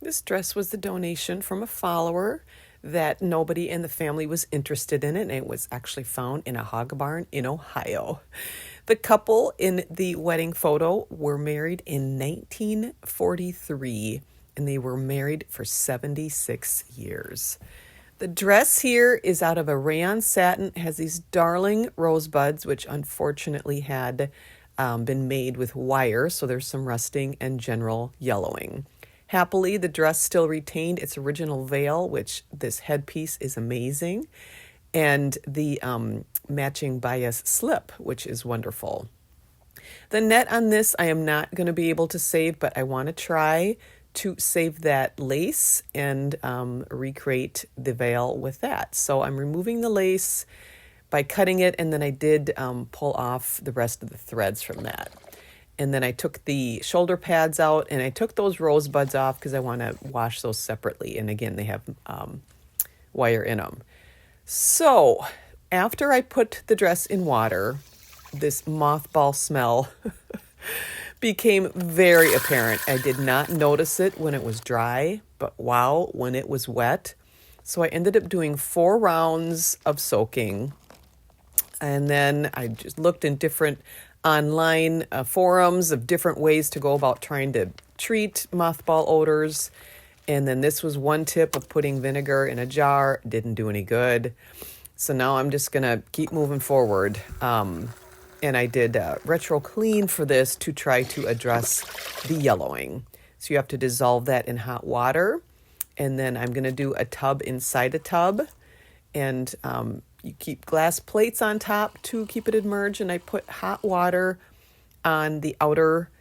This dress was the donation from a follower that nobody in the family was interested in it, and it was actually found in a hog barn in Ohio. The couple in the wedding photo were married in 1943, and they were married for 76 years. The dress here is out of a rayon satin. It has these darling rosebuds, which unfortunately had been made with wire, so there's some rusting and general yellowing. Happily, the dress still retained its original veil, which this headpiece is amazing, and the matching bias slip, which is wonderful. The net on this I am not going to be able to save, but I want to try to save that lace and recreate the veil with that. So I'm removing the lace by cutting it, and then I did pull off the rest of the threads from that. And then I took the shoulder pads out, and I took those rosebuds off because I want to wash those separately. And again, they have wire in them. So after I put the dress in water, this mothball smell became very apparent. I did not notice it when it was dry, but wow, when it was wet. So I ended up doing 4 rounds of soaking. And then I just looked in different online forums of different ways to go about trying to treat mothball odors. And then this was one tip of putting vinegar in a jar. Didn't do any good. So now I'm just going to keep moving forward. And I did retro clean for this to try to address the yellowing. So you have to dissolve that in hot water. And then I'm going to do a tub inside a tub. And you keep glass plates on top to keep it immersed, and I put hot water on the outer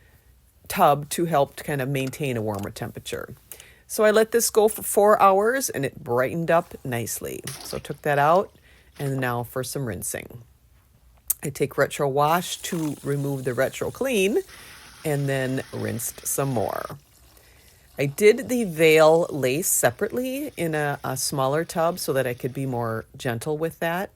tub to help to kind of maintain a warmer temperature. So I let this go for 4 hours, and it brightened up nicely. So I took that out, and now for some rinsing. I take retro wash to remove the retro clean, and then rinsed some more. I did the veil lace separately in a smaller tub so that I could be more gentle with that.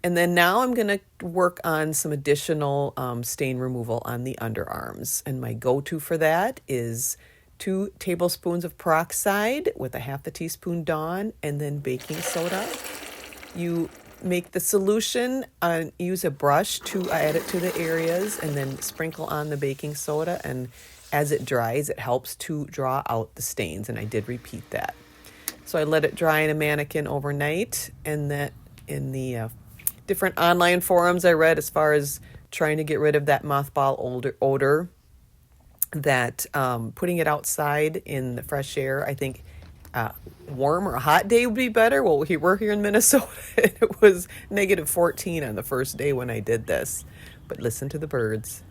And then now I'm going to work on some additional stain removal on the underarms. And my go-to for that is 2 tablespoons of peroxide with a half a teaspoon Dawn, and then baking soda. You make the solution, use a brush to add it to the areas, and then sprinkle on the baking soda, and as it dries, it helps to draw out the stains, and I did repeat that. So I let it dry in a mannequin overnight, and then in the different online forums I read as far as trying to get rid of that mothball odor, that putting it outside in the fresh air, I think warm or a hot day would be better. Well, we're here in Minnesota, and it was negative 14 on the first day when I did this. But listen to the birds.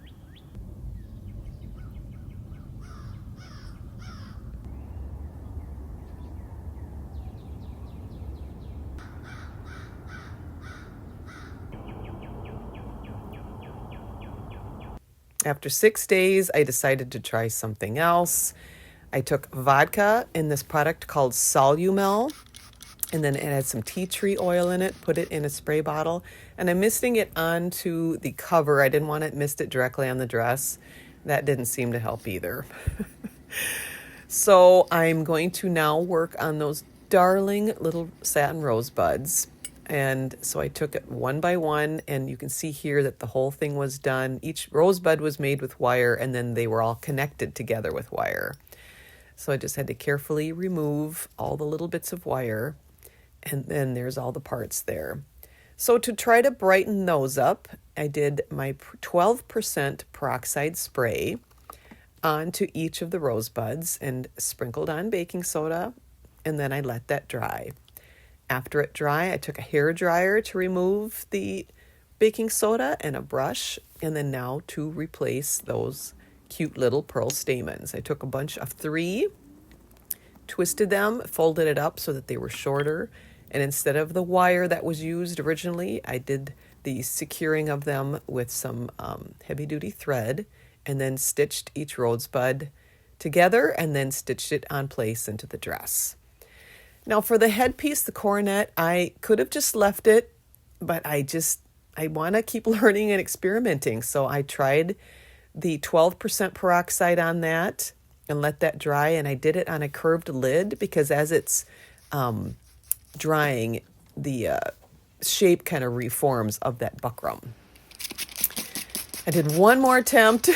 After 6 days, I decided to try something else. I took vodka in this product called Solumel, and then it had some tea tree oil in it, put it in a spray bottle, and I'm misting it onto the cover. I didn't want it mist it directly on the dress. That didn't seem to help either. So I'm going to now work on those darling little satin rosebuds. And so I took it one by one, and you can see here that the whole thing was done. Each rosebud was made with wire, and then they were all connected together with wire. So I just had to carefully remove all the little bits of wire, and then there's all the parts there. So to try to brighten those up, I did my 12% peroxide spray onto each of the rosebuds and sprinkled on baking soda, and then I let that dry. After it dried, I took a hair dryer to remove the baking soda and a brush, and then now to replace those cute little pearl stamens. I took a bunch of 3, twisted them, folded it up so that they were shorter, and instead of the wire that was used originally, I did the securing of them with some heavy-duty thread, and then stitched each rosebud together, and then stitched it on place into the dress. Now for the headpiece, the coronet, I could have just left it, but I want to keep learning and experimenting. So I tried the 12% peroxide on that, and let that dry. And I did it on a curved lid because as it's drying, the shape kind of reforms of that buckram. I did one more attempt.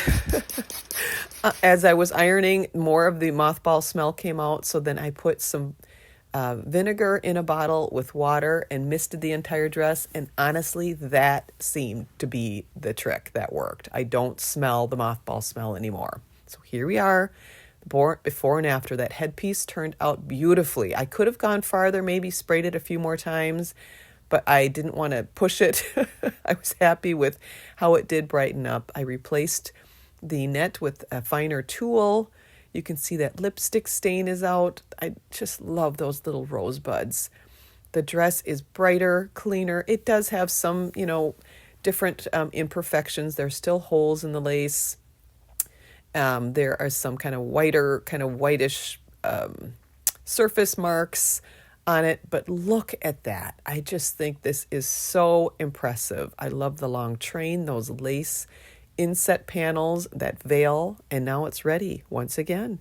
As I was ironing, more of the mothball smell came out. So then I put some vinegar in a bottle with water and misted the entire dress. And honestly, that seemed to be the trick that worked. I don't smell the mothball smell anymore. So here we are, before and after. That headpiece turned out beautifully. I could have gone farther, maybe sprayed it a few more times, but I didn't want to push it. I was happy with how it did brighten up. I replaced the net with a finer tulle. You can see that lipstick stain is out. I just love those little rosebuds. The dress is brighter, cleaner. It does have some, different imperfections. There's still holes in the lace. There are some kind of whitish surface marks on it, but look at that. I just think this is so impressive. I love the long train, those lace inset panels, that veil, and now it's ready once again.